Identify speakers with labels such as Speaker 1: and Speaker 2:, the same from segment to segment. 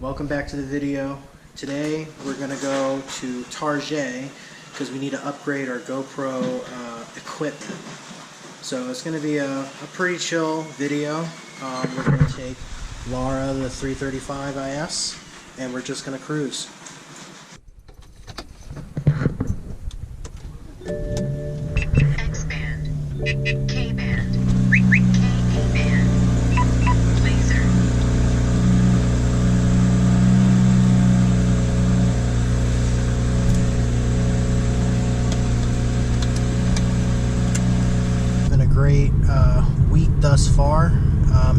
Speaker 1: Welcome back to the video. Today we're going to go to Target because we need to upgrade our GoPro equipment. So it's going to be a pretty chill video. We're going to take Laura the 335 IS and we're just going to cruise.
Speaker 2: X-band, K-band, K-band, laser.
Speaker 1: Been a great week thus far.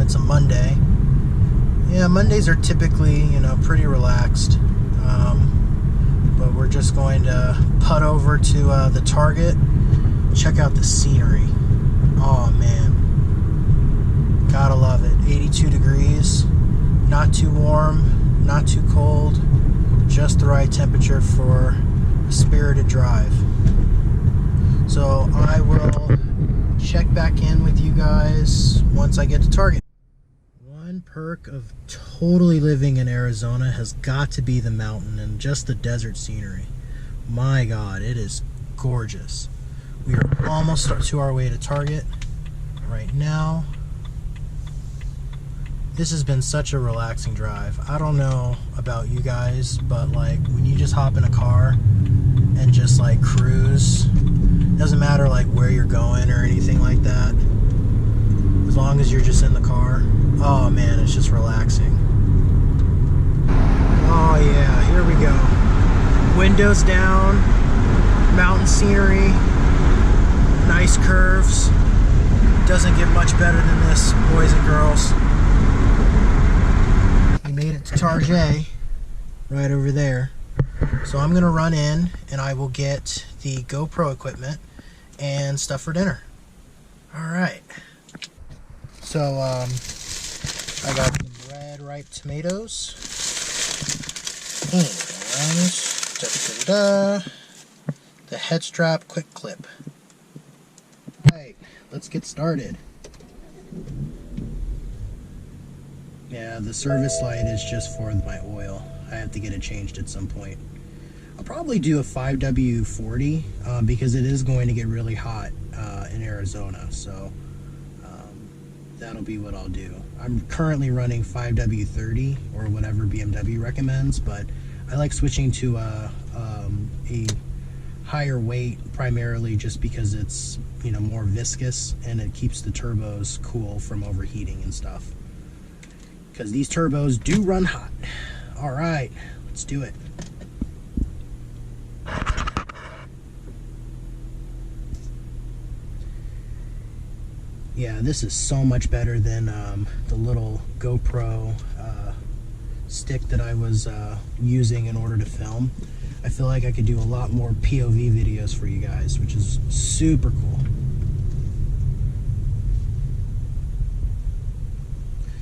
Speaker 1: It's a Monday. Yeah, Mondays are typically, pretty relaxed. But we're just going to putt over to the Target, check out the scenery. Oh man, gotta love it. 82 degrees, not too warm, not too cold, just the right temperature for a spirited drive. So I will check back in with you guys once I get to Target. One perk of totally living in Arizona has got to be the mountain and just the desert scenery. My God, it is gorgeous. We are almost to our way to Target right now. This has been such a relaxing drive. I don't know about you guys, but like when you just hop in a car and just like cruise, doesn't matter like where you're going or anything like that, as long as you're just in the car, oh man, it's just relaxing. Oh yeah, here we go. Windows down, mountain scenery, nice curves. Doesn't get much better than this, boys and girls. We made it to Target, right over there. So I'm gonna run in and I will get the GoPro equipment and stuff for dinner. All right. So I got some red ripe tomatoes and the head strap quick clip. Alright, let's get started. Yeah, the service light is just for my oil. I have to get it changed at some point. I'll probably do a 5W40 because it is going to get really hot in Arizona, so that'll be what I'll do. I'm currently running 5W30 or whatever BMW recommends, but I like switching to a higher weight primarily just because it's more viscous and it keeps the turbos cool from overheating and stuff, because these turbos do run hot. All right, let's do it. Yeah, this is so much better than the little GoPro stick that I was using in order to film. I feel like I could do a lot more POV videos for you guys, which is super cool.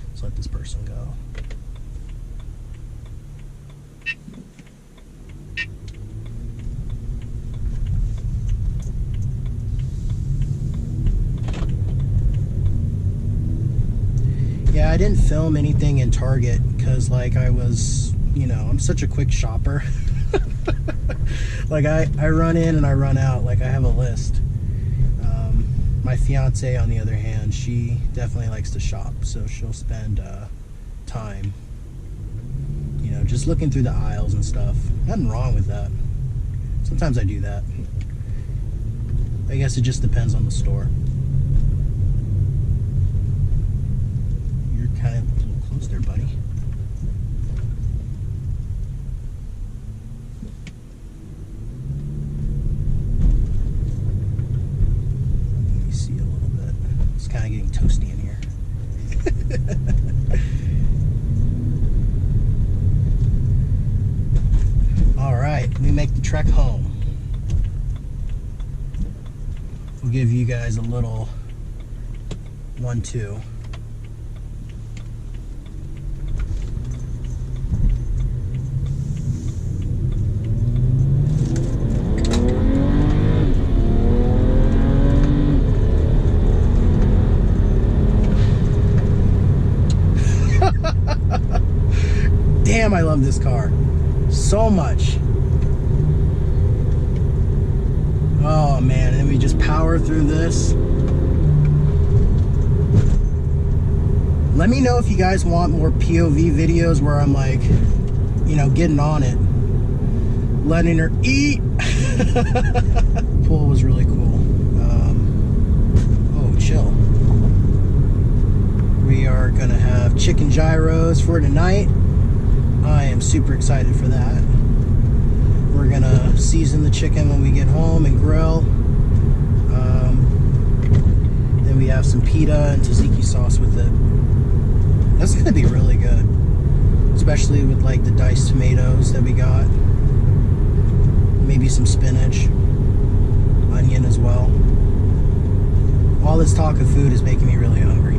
Speaker 1: Let's let this person go. Yeah, I didn't film anything in Target because like I was, I'm such a quick shopper. Like I run in and I run out, like I have a list. My fiance on the other hand, she definitely likes to shop, so she'll spend time, just looking through the aisles and stuff. Nothing wrong with that. Sometimes I do that. I guess it just depends on the store. Kind of a little close there, buddy. Let me see a little bit. It's kind of getting toasty in here. All right, we make the trek home. We'll give you guys a little 1-2. Damn, I love this car so much. Oh man, and then we just power through this. Let me know if you guys want more POV videos where I'm like, you know, getting on it, letting her eat. Pool was really cool. Oh, chill. We are gonna have chicken gyros for tonight. I am super excited for that. We're gonna season the chicken when we get home and grill. Then we have some pita and tzatziki sauce with it. That's gonna be really good, especially with like the diced tomatoes that we got. Maybe some spinach, onion as well. All this talk of food is making me really hungry.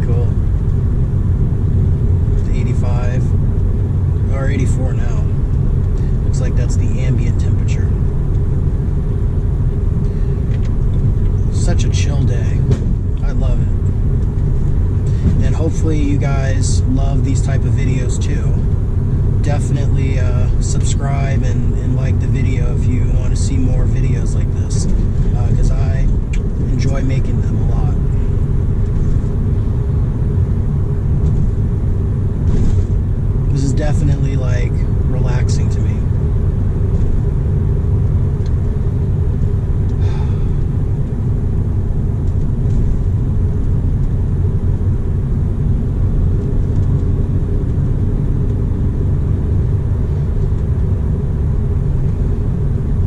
Speaker 1: Cool. 85 or 84 now. Looks like that's the ambient temperature. Such a chill day. I love it. And hopefully you guys love these type of videos too. Definitely subscribe and like the video if you want to see more videos like this, because I enjoy making them a lot. This is definitely like relaxing to me.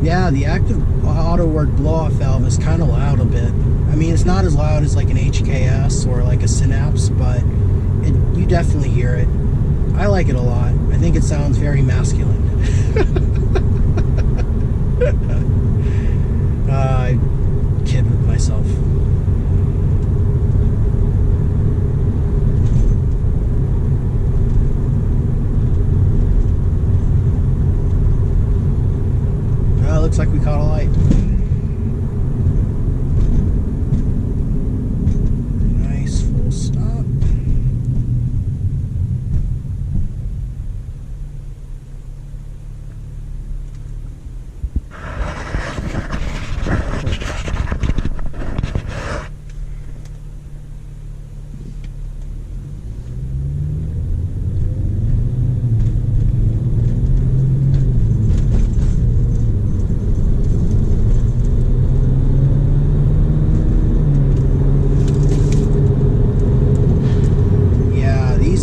Speaker 1: Yeah, the active auto work blow-off valve is kind of loud a bit. I mean, it's not as loud as like an HKS or like a Synapse, but you definitely hear it. I like it a lot. I think it sounds very masculine. I kid with myself. Looks like we caught a light. Nice full stop.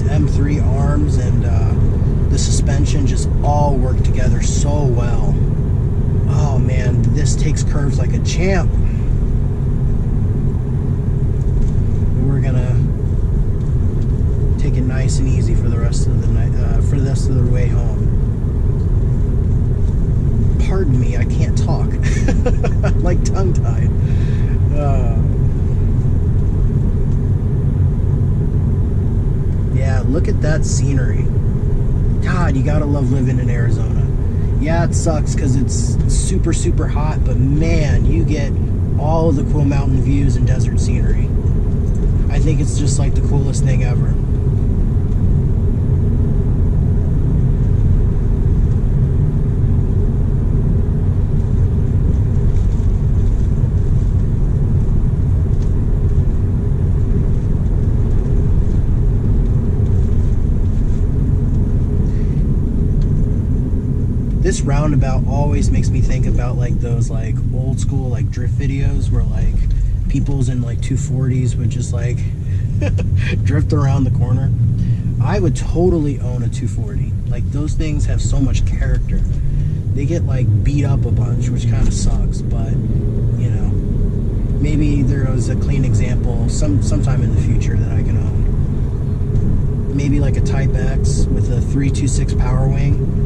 Speaker 1: M3 arms and the suspension just all work together so well. Oh man, this takes curves like a champ. We're gonna take it nice and easy for the rest of the night, for the rest of the way home. Pardon me, I can't talk. I'm like tongue-tied. Yeah, look at that scenery. God, you gotta love living in Arizona. Yeah, it sucks because it's super, super hot, but man, you get all of the cool mountain views and desert scenery. I think it's just like the coolest thing ever. This roundabout always makes me think about like those like old school like drift videos where like people's in like 240s would just like drift around the corner. I would totally own a 240. Like those things have so much character. They get like beat up a bunch, which kind of sucks, but you know, maybe there was a clean example sometime in the future that I can own. Maybe like a Type X with a 326 power wing.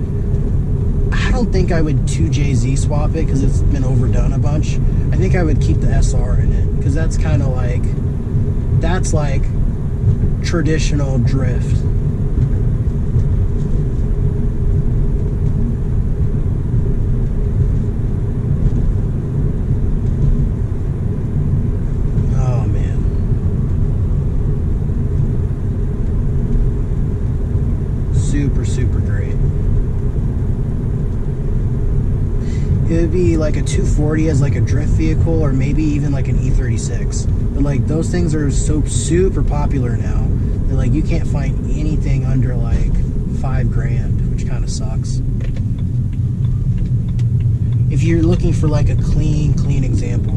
Speaker 1: I don't think I would 2JZ swap it because it's been overdone a bunch. I think I would keep the SR in it because that's kind of like, that's like traditional drift. Oh man. super, super great. It would be like a 240 as like a drift vehicle, or maybe even like an E36. But like those things are so super popular now that like you can't find anything under like $5,000, which kind of sucks. If you're looking for like a clean example.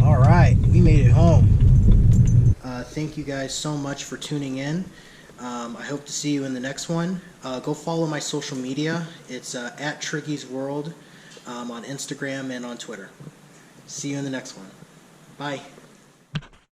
Speaker 1: All right, we made it home. Thank you guys so much for tuning in. I hope to see you in the next one. Go follow my social media. It's at Triggy's World on Instagram and on Twitter. See you in the next one. Bye.